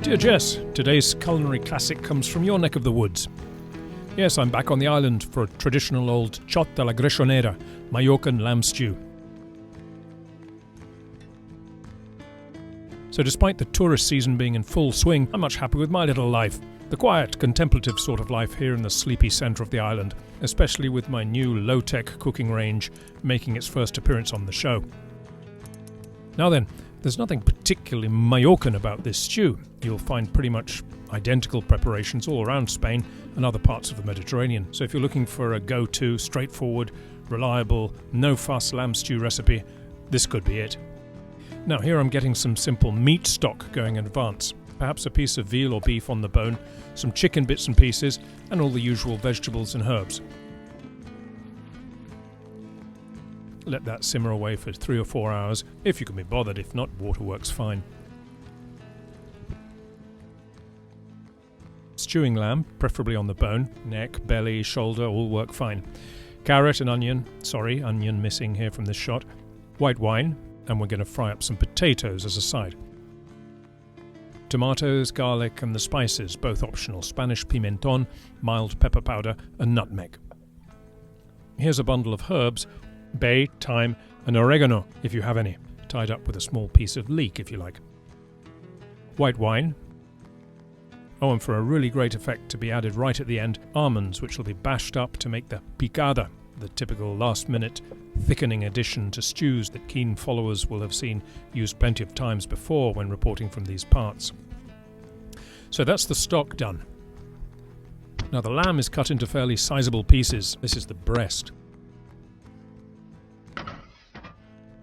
Dear Jess, today's culinary classic comes from your neck of the woods. Yes, I'm back on the island for a traditional old Chot de la Greixonera, Mallorcan Lamb Stew. So despite the tourist season being in full swing, I'm much happier with my little life. The quiet, contemplative sort of life here in the sleepy centre of the island, especially with my new low-tech cooking range making its first appearance on the show. Now then, there's nothing particularly Mallorcan about this stew. You'll find pretty much identical preparations all around Spain and other parts of the Mediterranean. So if you're looking for a go-to, straightforward, reliable, no-fuss lamb stew recipe, this could be it. Now here I'm getting some simple meat stock going in advance. Perhaps a piece of veal or beef on the bone, some chicken bits and pieces, and all the usual vegetables and herbs. Let that simmer away for 3 or 4 hours, if you can be bothered. If not, water works fine. Stewing lamb, preferably on the bone, neck, belly, shoulder, all work fine. Carrot and onion, onion missing here from this shot. White wine, and we're going to fry up some potatoes as a side. Tomatoes, garlic and the spices, both optional, Spanish pimentón, mild pepper powder and nutmeg. Here's a bundle of herbs, bay, thyme and oregano if you have any, tied up with a small piece of leek if you like. White wine. Oh, and for a really great effect to be added right at the end, almonds which will be bashed up to make the picada, the typical last-minute thickening addition to stews that keen followers will have seen used plenty of times before when reporting from these parts. So that's the stock done. Now the lamb is cut into fairly sizable pieces. This is the breast.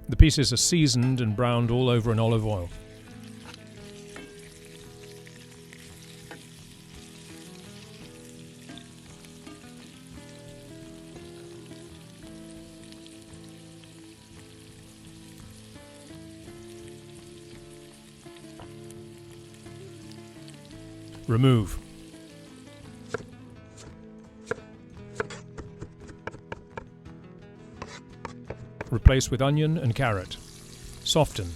The pieces are seasoned and browned all over in olive oil. Remove. Replace with onion and carrot. Soften.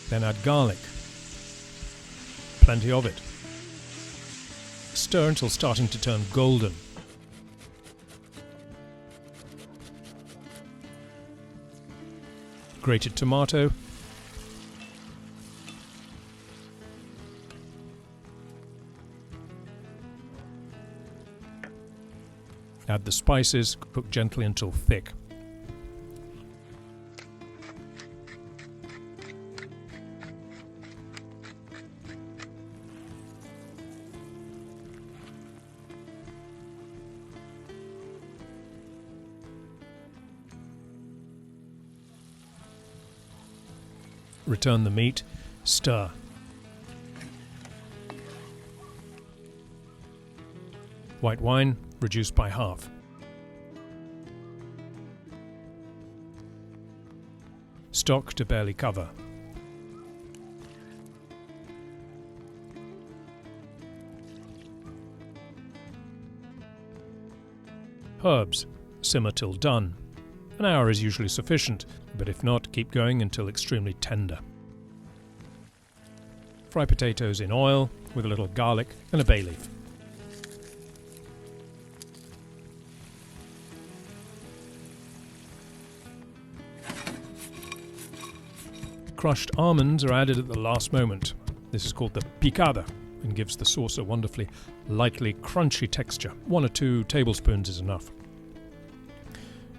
Then add garlic. Plenty of it. Stir until starting to turn golden. Grated tomato, add the spices, cook gently until thick. Return the meat, stir. White wine, reduced by half. Stock to barely cover. Herbs, simmer till done. An hour is usually sufficient, but if not, keep going until extremely tender. Fry potatoes in oil with a little garlic and a bay leaf. Crushed almonds are added at the last moment. This is called the picada and gives the sauce a wonderfully lightly crunchy texture. 1 or 2 tablespoons is enough.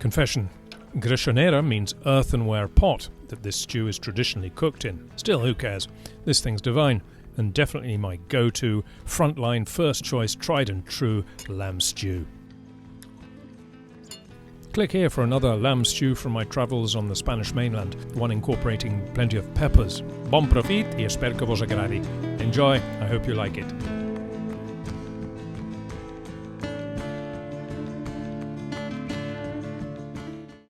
Confession. Greixonera means earthenware pot that this stew is traditionally cooked in. Still, who cares? This thing's divine, and definitely my go-to, frontline, first choice, tried and true lamb stew. Click here for another lamb stew from my travels on the Spanish mainland, one incorporating plenty of peppers. Bon profit y espero que vos agradi. Enjoy, I hope you like it.